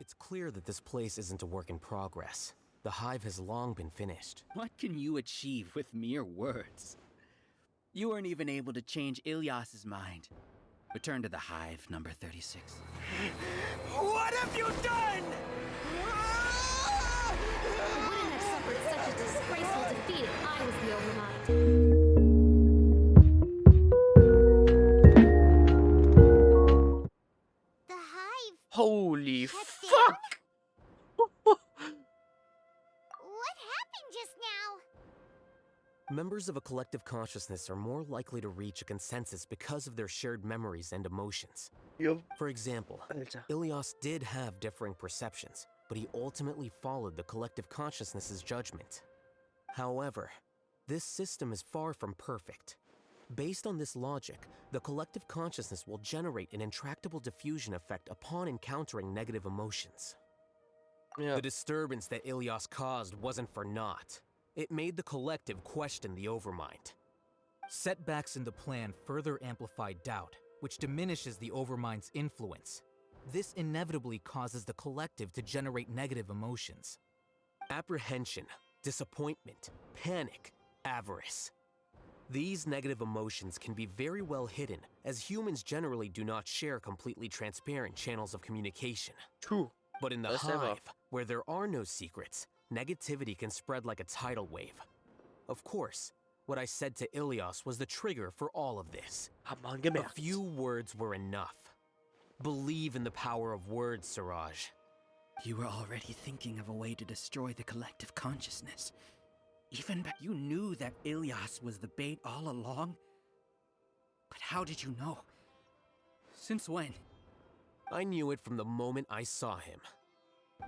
It's clear that this place isn't a work in progress. The hive has long been finished. What can you achieve with mere words? You weren't even able to change Ilyas's mind. Return to the hive, number 36. What have you done? I wouldn't have suffered such a disgraceful defeat if I was the Overmind. The hive. Holy shut fuck! down? What happened just now? Members of a collective consciousness are more likely to reach a consensus because of their shared memories and emotions. Jo, For example, Alter. Ilyas did have differing perceptions, but he ultimately followed the collective consciousness's judgment. However, this system is far from perfect. Based on this logic, the collective consciousness will generate an intractable diffusion effect upon encountering negative emotions. Ja. The disturbance that Ilyas caused wasn't for naught. It made the collective question the Overmind. Setbacks in the plan further amplify doubt, which diminishes the Overmind's influence. This inevitably causes the collective to generate negative emotions. Apprehension, disappointment, panic, avarice. These negative emotions can be very well hidden, as humans generally do not share completely transparent channels of communication. True. But in the That's never. hive, where there are no secrets, negativity can spread like a tidal wave. Of course, what I said to Ilyas was the trigger for all of this. Hat man A gemerkt. few words were enough. Believe in the power of words, Siraj. You were already thinking of a way to destroy the collective consciousness. Even back, you knew that Ilyas was the bait all along? But how did you know? Since when? I knew it from the moment I saw him.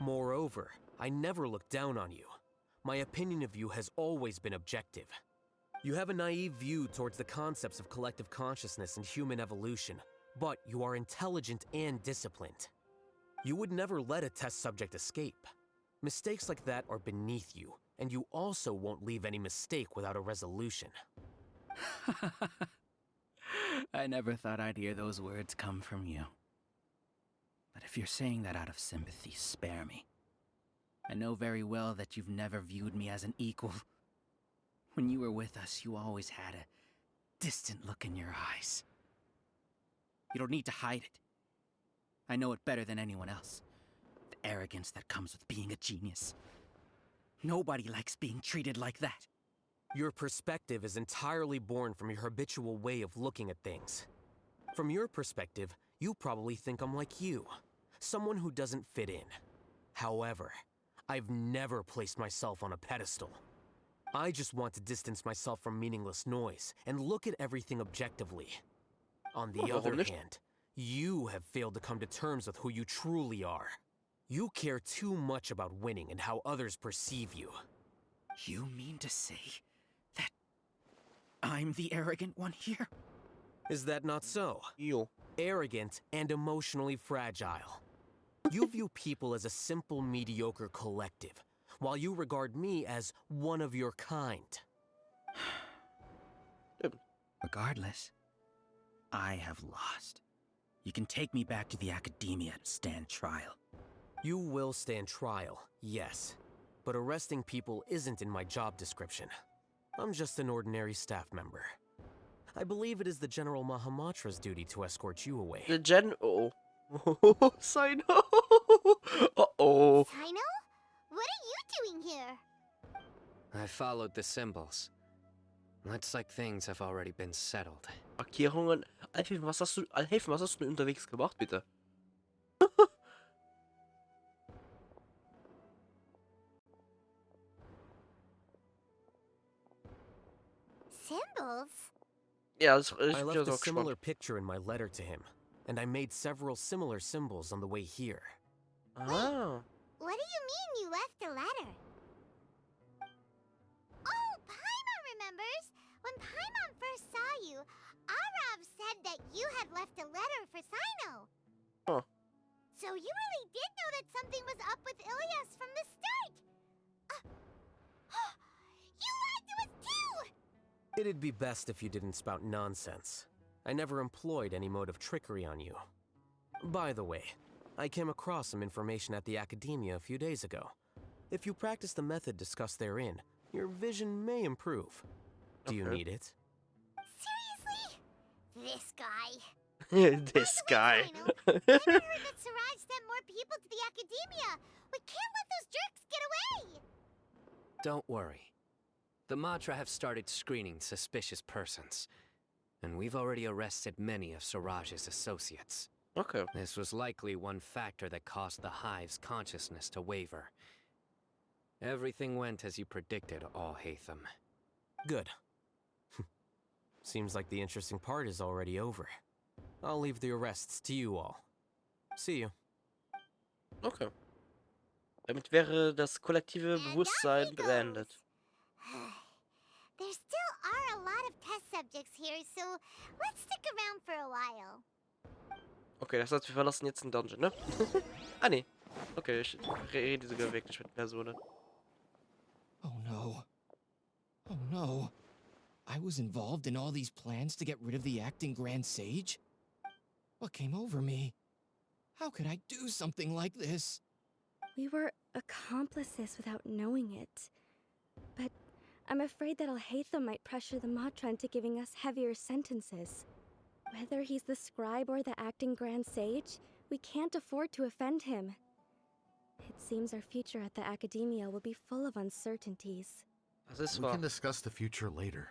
Moreover, I never looked down on you. My opinion of you has always been objective. You have a naive view towards the concepts of collective consciousness and human evolution, but you are intelligent and disciplined. You would never let a test subject escape. Mistakes like that are beneath you, and you also won't leave any mistake without a resolution. I never thought I'd hear those words come from you. But if you're saying that out of sympathy, spare me. I know very well that you've never viewed me as an equal. When you were with us, you always had a distant look in your eyes. You don't need to hide it. I know it better than anyone else. The arrogance that comes with being a genius. Nobody likes being treated like that. Your perspective is entirely born from your habitual way of looking at things. From your perspective, you probably think I'm like you, someone who doesn't fit in. However, I've never placed myself on a pedestal. I just want to distance myself from meaningless noise and look at everything objectively. On the other hand, you have failed to come to terms with who you truly are. You care too much about winning and how others perceive you. You mean to say that I'm the arrogant one here? Is that not so? Jo. Arrogant and emotionally fragile. You view people as a simple, mediocre collective, while you regard me as one of your kind. Regardless, I have lost. You can take me back to the academia to stand trial. You will stand trial, yes. But arresting people isn't in my job description. I'm just an ordinary staff member. I believe it is the General Mahamatra's duty to escort you away. The Gen... Oh. Sino. Uh-oh. Sino? What are you doing here? I followed the symbols. Looks like things have already been settled. Markierungen. Alhilfen, was hast du denn unterwegs gemacht, bitte? Symbols? Ja, das I ich left a bin auch similar gespannt. picture in my letter to him, and I made several similar symbols on the way here. Ah. What do you mean you left a letter? Oh, Paimon remembers! When Paimon first saw you, Arav said that you had left a letter for Sino. Huh. So you really did know that something was up with Ilyas from the start! You lied to us too! It'd be best if you didn't spout nonsense. I never employed any mode of trickery on you. By the way, I came across some information at the academia a few days ago. If you practice the method discussed therein, your vision may improve. Do you Okay. need it? Seriously? This guy. This guy. Final, I heard that Siraj sent more people to the academia. We can't let those jerks get away. Don't worry. The Matra have started screening suspicious persons, and we've already arrested many of Siraj's associates. Okay. This was likely one factor that caused the Hive's consciousness to waver. Everything went as you predicted, Al-Haytham. Good. Seems like the interesting part is already over. I'll leave the arrests to you all. See you. Okay. Damit wäre das kollektive And Bewusstsein off he beendet. goes. There still are a lot of test subjects here, so let's stick around for a while. Okay, das heißt, wir verlassen jetzt den Dungeon, ne? Ah, nee. Okay, ich rede sogar wirklich mit Personen. Oh no. Oh no. I was involved in all these plans to get rid of the acting Grand Sage? What came over me? How could I do something like this? We were accomplices without knowing it. But I'm afraid that Al-Haytham might pressure the Matra into giving us heavier sentences. Whether he's the scribe or the acting Grand Sage, we can't afford to offend him. It seems our future at the academia will be full of uncertainties. Das ist We wahr. can discuss the future later.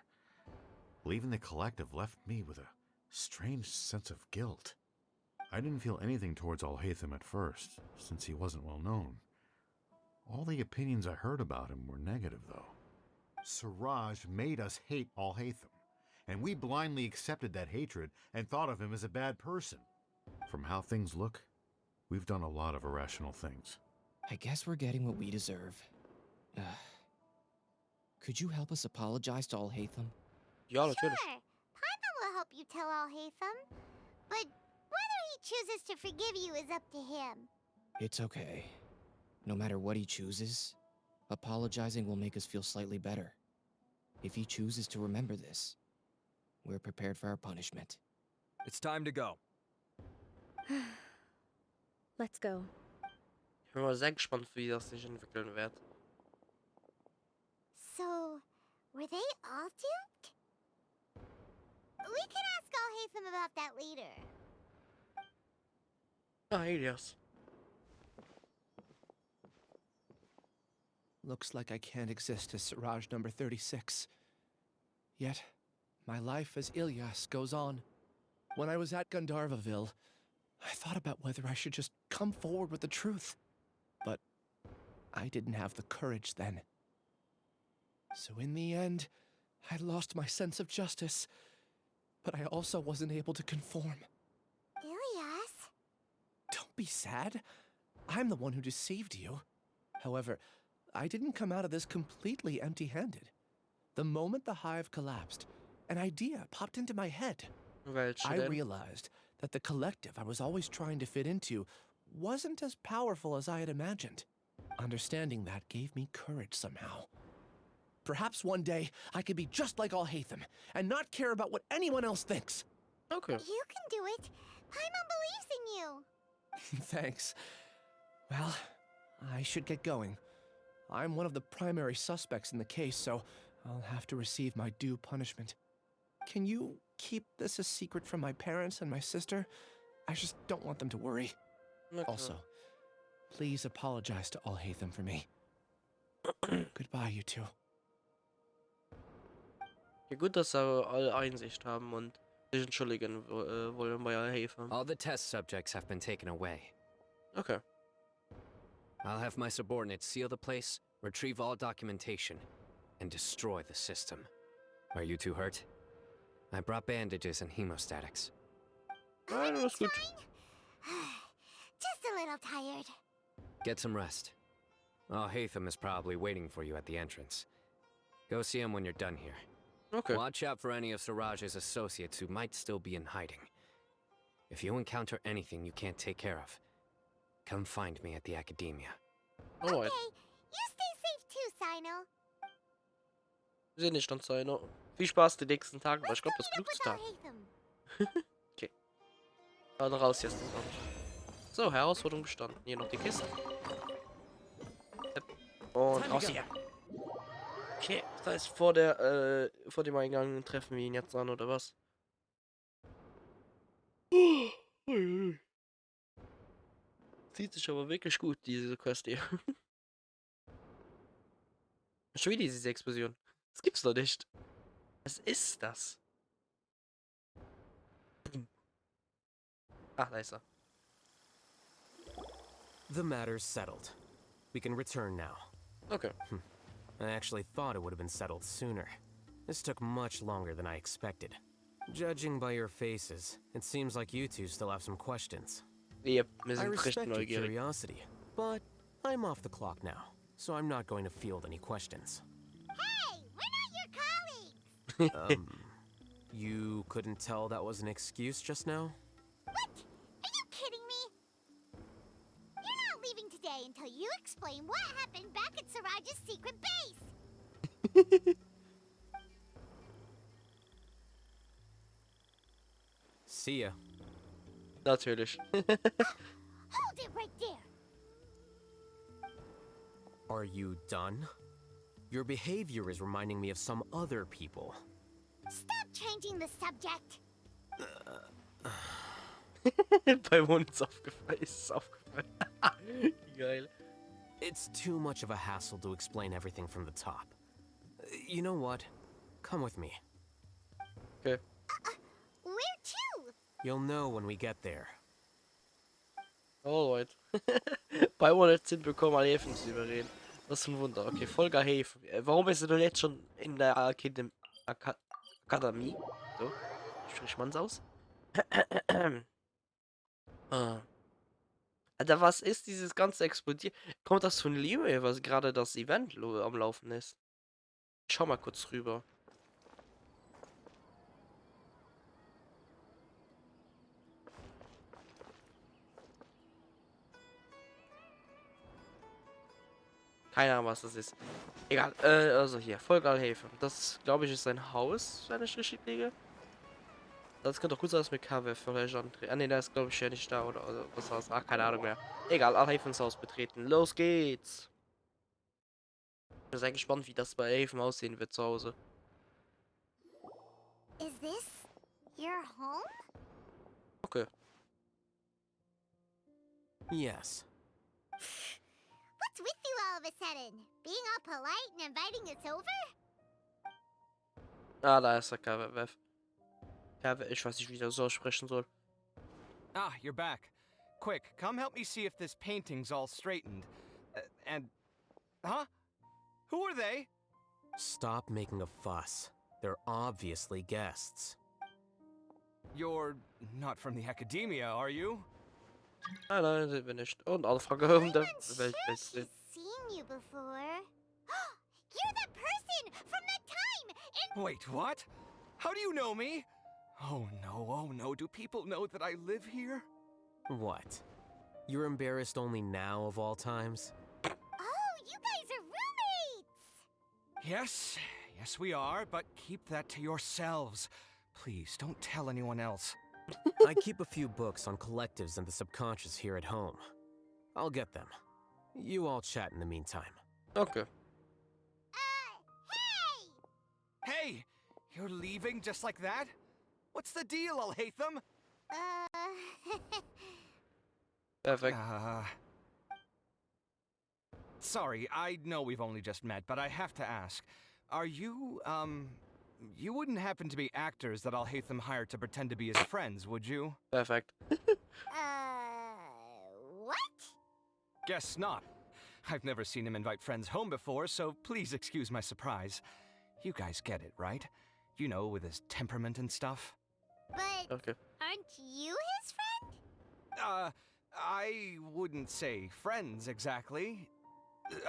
Leaving the collective left me with a strange sense of guilt. I didn't feel anything towards Al-Haytham at first, since he wasn't well known. All the opinions I heard about him were negative, though. Siraj made us hate Al-Haytham, and we blindly accepted that hatred and thought of him as a bad person. From how things look, we've done a lot of irrational things. I guess we're getting what we deserve. Could you help us apologize to Al-Haytham? Ja, natürlich. Sure, Paimon will help you tell Al-Haytham. But whether he chooses to forgive you is up to him. It's okay. No matter what he chooses, apologizing will make us feel slightly better. If he chooses to remember this, we're prepared for our punishment. It's time to go. Let's go. Ich bin mal sehr gespannt, wie das sich entwickeln wird. So, were they all duped? We can ask Al-Haytham about that later. Ah, Elias. Looks like I can't exist as Siraj number 36. Yet, my life as Ilyas goes on. When I was at Gandharvaville, I thought about whether I should just come forward with the truth. But I didn't have the courage then. So in the end, I lost my sense of justice. But I also wasn't able to conform. Ilyas? Don't be sad. I'm the one who deceived you. However, I didn't come out of this completely empty-handed. The moment the hive collapsed, an idea popped into my head. Welche I denn? realized that the collective I was always trying to fit into wasn't as powerful as I had imagined. Understanding that gave me courage somehow. Perhaps one day I could be just like Al-Haytham and not care about what anyone else thinks. Okay. You can do it. Paimon believes in you. Thanks. Well, I should get going. I'm one of the primary suspects in the case, so I'll have to receive my due punishment. Can you keep this a secret from my parents and my sister? I just don't want them to worry. Na klar. Also, please apologize to Al-Haytham for me. Goodbye, you two. Ja, gut, dass sie alle Einsicht haben und sich entschuldigen wollen bei Al-Haytham. All the test subjects have been taken away. Okay. I'll have my subordinates seal the place, retrieve all documentation, and destroy the system. Are you too hurt? I brought bandages and hemostatics. Nein, alles gut. Just a little tired. Get some rest. Al-Haytham is probably waiting for you at the entrance. Go see him when you're done here. Okay. Watch out for any of Siraj's associates who might still be in hiding. If you encounter anything you can't take care of, come find me at the academia. Alright. Okay, you stay safe too, Sino. Wir sehen nicht dann sein. Viel Spaß die nächsten Tage, weil ich glaube, das ist Meet up genug zu with tun. Al-Haytham. Okay. Also raus jetzt. So, Herausforderung bestanden. Hier noch die Kiste. Und raus hier. Okay, das heißt, vor dem Eingang treffen wir ihn jetzt an, oder was? Zieht sich aber wirklich gut, diese Quest hier. Schon wieder diese Explosion. Das gibt's doch nicht. Was ist das? Ach, da ist er. The matter's settled. We can return now. Okay. I actually thought it would have been settled sooner. This took much longer than I expected. Judging by your faces, it seems like you two still have some questions. Yep, wir I sind recht respect your neugierig. curiosity, but I'm off the clock now, so I'm not going to field any questions. Hey, we're not your colleagues! You couldn't tell that was an excuse just now? What? Are you kidding me? You're not leaving today until you explain what happened back at Siraj's secret base! See ya. Natürlich. Hold it right there! Are you done? Your behavior is reminding me of some other people. Stop changing the subject! Bei uns aufgefallen. Ist es aufgefallen. Geil. It's too much of a hassle to explain everything from the top. You know what? Come with me. Okay. Where to? You'll know when we get there. Alright. Bei uns jetzt hinbekommen, alle Häfen zu überreden. Das ist ein Wunder. Okay, Volker Häfen. Warum ist er denn jetzt schon in der Akademie? So, spricht man's aus? Alter, was ist dieses ganze Explodieren? Kommt das von Liebe, was gerade das Event am Laufen ist? Schau mal kurz rüber. Keine Ahnung, was das ist. Egal, also hier, Vollgalhäfen. Das, glaube ich, ist sein Haus, wenn ich richtig liege. Das könnte doch gut sein, dass mit KW vielleicht andrehen. Ah, ne, der ist, glaube ich, ja nicht da, oder was war's? Ach, keine Ahnung mehr. Egal, Alhäfenshaus betreten. Los geht's! Ich bin sehr gespannt, wie das bei Häfen aussehen wird zu Hause. Is this your home? Okay. Yes. What's with you all of a sudden? Being all polite and inviting us over? Ah, da ist der KW. KW, ich weiß nicht, wie ich das so aussprechen soll. Ah, you're back. Quick, come help me see if this painting's all straightened. Huh? Who are they? Stop making a fuss. They're obviously guests. You're not from the academia, are you? Nein, sind wir nicht. Und alle Fragen der I'm Weltbeste. seen you before. You're that person from that time in... Wait, what? How do you know me? Oh no, do people know that I live here? What? You're embarrassed only now of all times? Oh, you guys are roommates! Yes, we are, but keep that to yourselves. Please, don't tell anyone else. I keep a few books on collectives and the subconscious here at home. I'll get them. You all chat in the meantime. Okay. Hey! Hey! You're leaving just like that? What's the deal, Alhaitham? Perfekt. Sorry, I know we've only just met, but I have to ask. Are you, you wouldn't happen to be actors that Alhaitham hired to pretend to be his friends, would you? Perfekt. What? Guess not. I've never seen him invite friends home before, so please excuse my surprise. You guys get it, right? You know, with his temperament and stuff. But Okay. aren't you his friend? I wouldn't say friends exactly.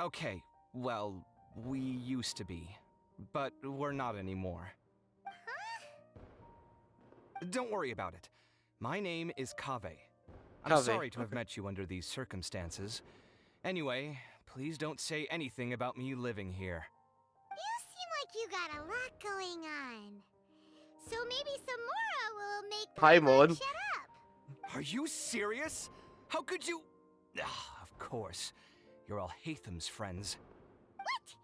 Okay, well, we used to be, but we're not anymore. Don't worry about it. My name is Kaveh. I'm Kaveh, sorry to have okay. met you under these circumstances. Anyway, please don't say anything about me living here. You seem like you got a lot going on. So maybe Samora will make Hi, Paimon Mon. shut up. Are you serious? How could you? Ah, of course. You're all Hatham's friends. What?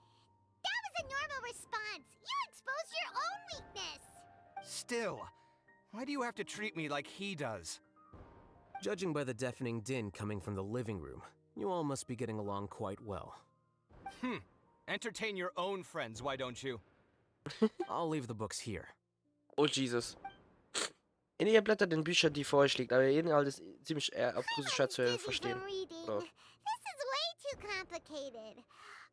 That was a normal response. You exposed your own weakness. Still, why do you have to treat me like he does? Judging by the deafening din coming from the living room, you all must be getting along quite well. Entertain your own friends, why don't you? I'll leave the books here. Oh Jesus. Ihr blättert den Büchern, die vor euch liegt, aber ihr Inhalt ist ziemlich abstrus schwer zu verstehen. Oder? This is way too complicated.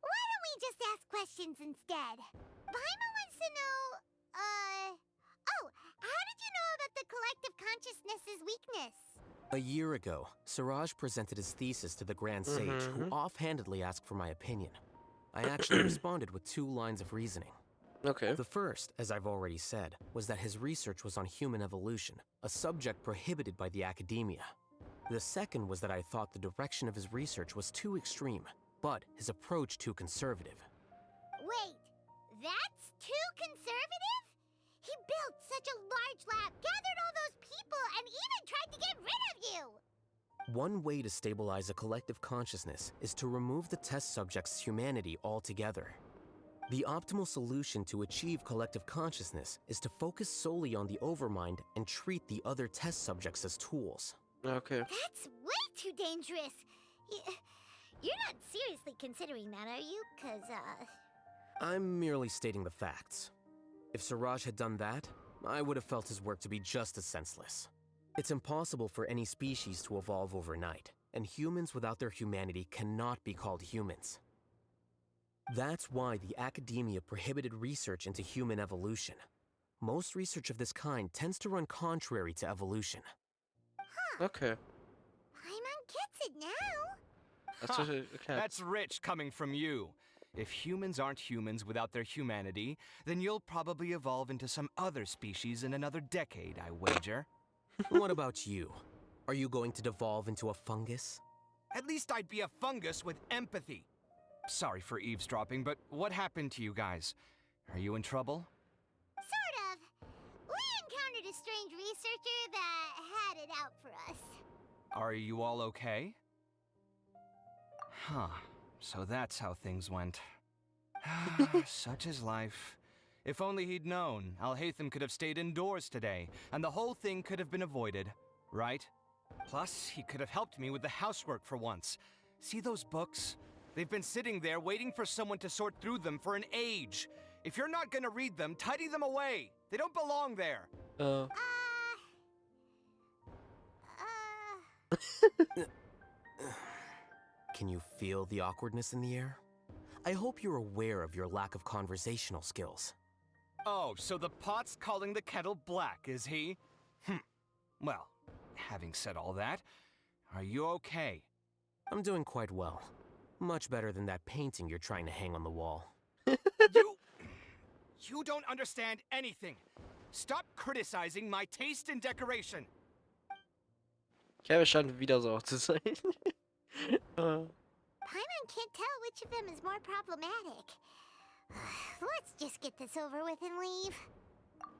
Why don't we just ask questions instead? Paimon wants to know, oh, how did you know about the collective consciousness's weakness? A year ago, Siraj presented his thesis to the Grand Sage, who offhandedly asked for my opinion. I actually responded with 2 lines of reasoning. Okay. The first, as I've already said, was that his research was on human evolution, a subject prohibited by the academia. The second was that I thought the direction of his research was too extreme, but his approach too conservative. Wait, that's too conservative? He built such a large lab, gathered all those people, and even tried to get rid of you! One way to stabilize a collective consciousness is to remove the test subject's humanity altogether. The optimal solution to achieve collective consciousness is to focus solely on the overmind and treat the other test subjects as tools. Okay. That's way too dangerous. You're not seriously considering that, are you? 'Cause, I'm merely stating the facts. If Siraj had done that, I would have felt his work to be just as senseless. It's impossible for any species to evolve overnight, and humans without their humanity cannot be called humans. That's why the academia prohibited research into human evolution. Most research of this kind tends to run contrary to evolution. Okay. Paimon gets it now. That's okay. That's rich coming from you. If humans aren't humans without their humanity, then you'll probably evolve into some other species in another decade, I wager. What about you? Are you going to devolve into a fungus? At least I'd be a fungus with empathy. Sorry for eavesdropping, but what happened to you guys? Are you in trouble? Sort of. We encountered a strange researcher that had it out for us. Are you all okay? Huh. So that's how things went. Such is life. If only he'd known, Alhaitham could have stayed indoors today, and the whole thing could have been avoided, right? Plus, he could have helped me with the housework for once. See those books? They've been sitting there waiting for someone to sort through them for an age. If you're not gonna read them, tidy them away. They don't belong there. Can you feel the awkwardness in the air? I hope you're aware of your lack of conversational skills. Oh, so the pot's calling the kettle black, is he? Well, having said all that, are you okay? I'm doing quite well. Much better than that painting you're trying to hang on the wall. You don't understand anything. Stop criticizing my taste in decoration. Kevin scheint wieder so zu sein. Paimon can't tell which of them is more problematic. Let's just get this over with and leave.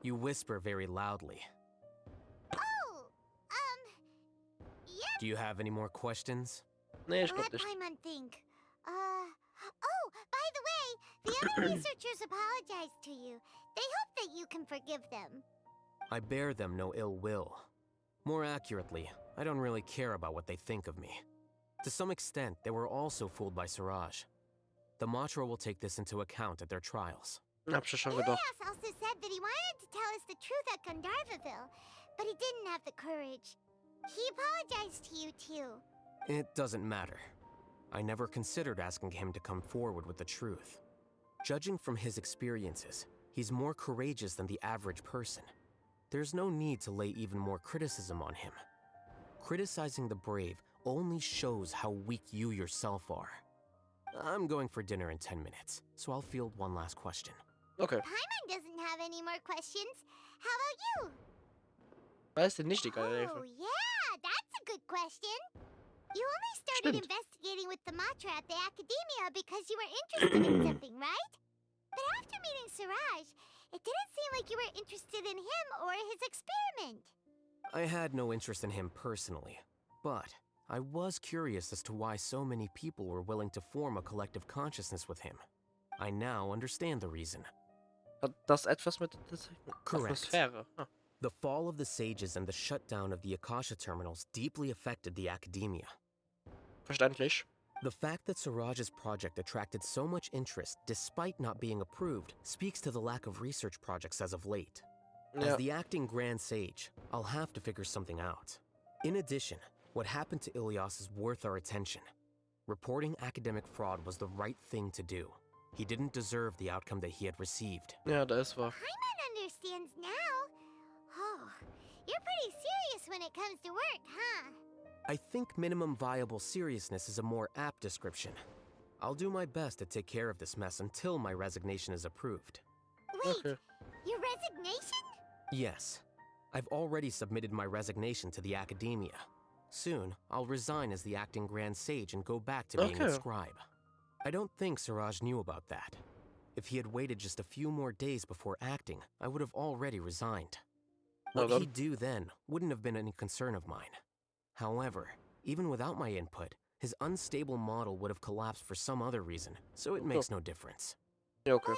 You whisper very loudly. Oh, yeah. Do you have any more questions? Nee, ich glaub Let nicht. Paimon think. Oh, by the way, the other researchers apologized to you. They hope that you can forgive them. I bear them no ill will. More accurately, I don't really care about what they think of me. To some extent, they were also fooled by Siraj. The Matra will take this into account at their trials. Hab ich schon gedacht. Elias also said that he wanted to tell us the truth at Gandharvaville, but he didn't have the courage. He apologized to you too. It doesn't matter. I never considered asking him to come forward with the truth. Judging from his experiences, he's more courageous than the average person. There's no need to lay even more criticism on him. Criticizing the brave only shows how weak you yourself are. I'm going for dinner in 10 minutes, so I'll field one last question. Okay. Paimon doesn't have any more questions. How about you? Weißt du nicht, egal. Oh, yeah, that's a good question. You only started investigating with the Matra at the Academia because you were interested in something, right? But after meeting Siraj, it didn't seem like you were interested in him or his experiment. I had no interest in him personally, but I was curious as to why so many people were willing to form a collective consciousness with him. I now understand the reason. Hat das etwas mit der Correct. Atmosphäre? Ah. The fall of the sages and the shutdown of the Akasha terminals deeply affected the academia. Verständlich. The fact that Siraj's project attracted so much interest despite not being approved speaks to the lack of research projects as of late. Ja. As the acting Grand Sage, I'll have to figure something out. In addition, what happened to Ilyas is worth our attention. Reporting academic fraud was the right thing to do. He didn't deserve the outcome that he had received. Ja, da ist wahr. Paimon understands now. Oh, you're pretty serious when it comes to work, huh? I think minimum viable seriousness is a more apt description. I'll do my best to take care of this mess until my resignation is approved. Wait, Okay. your resignation? Yes, I've already submitted my resignation to the academia. Soon, I'll resign as the acting Grand Sage and go back to being a Okay. scribe. I don't think Siraj knew about that. If he had waited just a few more days before acting, I would have already resigned. What then. he'd do then wouldn't have been any concern of mine. However, even without my input, his unstable model would have collapsed for some other reason, so it makes no difference. Ja, okay.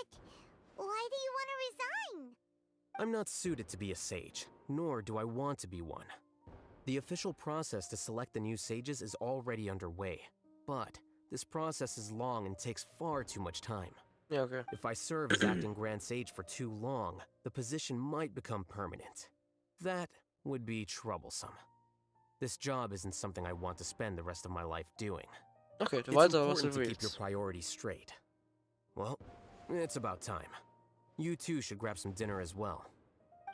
But why do you want to resign? I'm not suited to be a sage, nor do I want to be one. The official process to select the new sages is already underway, but this process is long and takes far too much time. Ja, okay. If I serve as acting Grand Sage for too long, the position might become permanent. That would be troublesome. This job isn't something I want to spend the rest of my life doing. Okay, du It's weißt aber, was du important to keep your willst. priorities straight. Well, it's about time. You too should grab some dinner as well.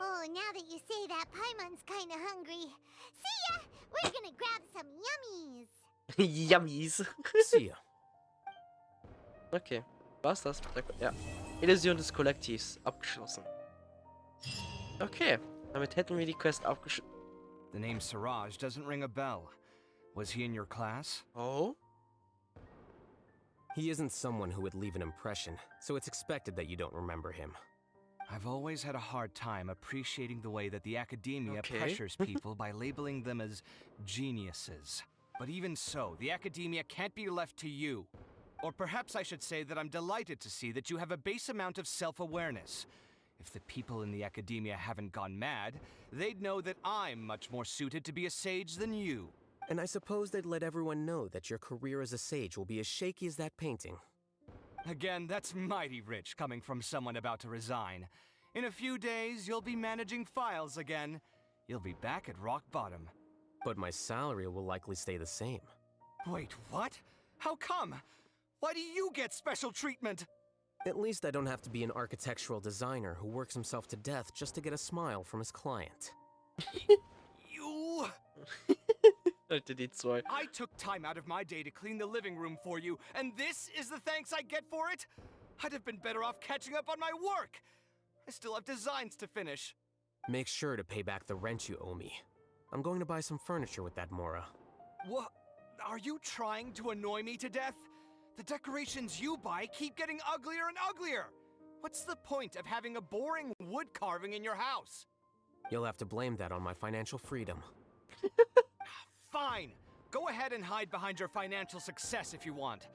Oh, now that you say that, Paimon's kinda hungry. See ya! We're gonna grab some yummies! Yummies. See ya. Okay, war's das? Mit der ja. Illusion des Kollektivs abgeschlossen. Okay, damit hätten wir die Quest abgeschlossen. The name Siraj doesn't ring a bell. Was he in your class? Oh? He isn't someone who would leave an impression, so it's expected that you don't remember him. I've always had a hard time appreciating the way that the academia Okay. pressures people by labeling them as geniuses. But even so, the academia can't be left to you. Or perhaps I should say that I'm delighted to see that you have a base amount of self-awareness. If the people in the academia haven't gone mad, they'd know that I'm much more suited to be a sage than you. And I suppose they'd let everyone know that your career as a sage will be as shaky as that painting. Again, that's mighty rich coming from someone about to resign. In a few days, you'll be managing files again. You'll be back at rock bottom. But my salary will likely stay the same. Wait, what? How come? Why do you get special treatment? At least I don't have to be an architectural designer who works himself to death just to get a smile from his client. You... Alter, die zwei. I took time out of my day to clean the living room for you, and this is the thanks I get for it? I'd have been better off catching up on my work. I still have designs to finish. Make sure to pay back the rent you owe me. I'm going to buy some furniture with that Mora. What? Are you trying to annoy me to death? The decorations you buy keep getting uglier and uglier. What's the point of having a boring wood carving in your house? You'll have to blame that on my financial freedom. Fine. Go ahead and hide behind your financial success if you want.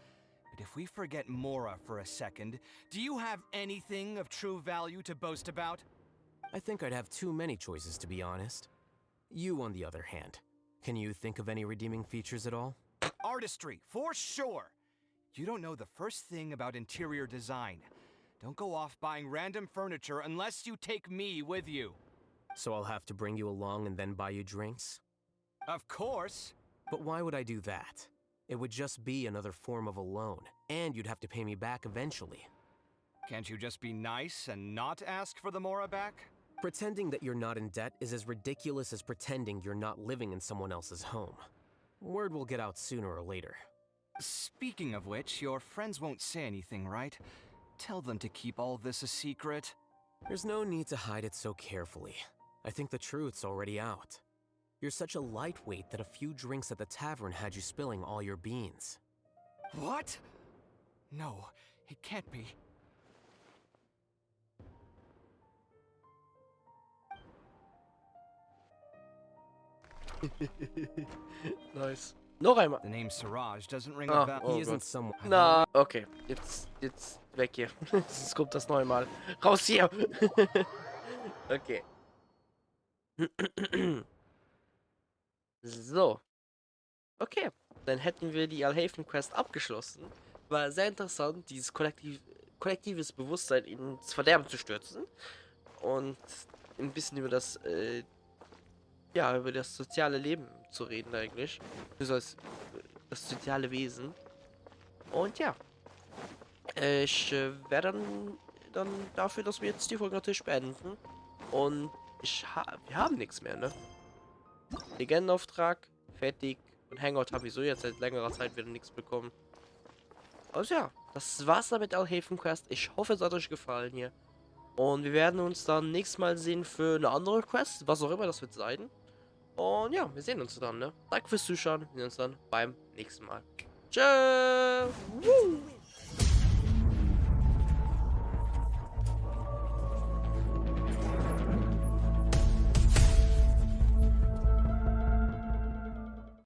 But if we forget Mora for a second, do you have anything of true value to boast about? I think I'd have too many choices, to be honest. You, on the other hand, can you think of any redeeming features at all? Artistry, for sure. You don't know the first thing about interior design. Don't go off buying random furniture unless you take me with you. So I'll have to bring you along and then buy you drinks? Of course. But why would I do that? It would just be another form of a loan, and you'd have to pay me back eventually. Can't you just be nice and not ask for the Mora back? Pretending that you're not in debt is as ridiculous as pretending you're not living in someone else's home. Word will get out sooner or later. Speaking of which, your friends won't say anything, right? Tell them to keep all this a secret. There's no need to hide it so carefully. I think the truth's already out. You're such a lightweight that a few drinks at the tavern had you spilling all your beans. What? No, it can't be. Nice. Noch einmal. The name Siraj doesn't ring a bell. Oh He isn't Gott. someone. Na, okay. Jetzt weg hier. Jetzt kommt das neue Mal. Raus hier. Okay. So. Okay. Dann hätten wir die Alhaven-Quest abgeschlossen. War sehr interessant, dieses kollektives Bewusstsein ins Verderben zu stürzen. Und ein bisschen über das, ja, über das soziale Leben zu reden eigentlich. Das soziale Wesen. Und ja. Ich wäre dann dafür, dass wir jetzt die Folge natürlich beenden. Und wir haben nichts mehr, ne? Legendenauftrag, fertig. Und Hangout habe ich so jetzt seit längerer Zeit wieder nichts bekommen. Also ja, das war's dann mit Alhaven Quest. Ich hoffe, es hat euch gefallen hier. Und wir werden uns dann nächstes Mal sehen für eine andere Quest, was auch immer das wird sein. Und ja, wir sehen uns dann, ne? Danke fürs Zuschauen. Wir sehen uns dann beim nächsten Mal. Tschüss!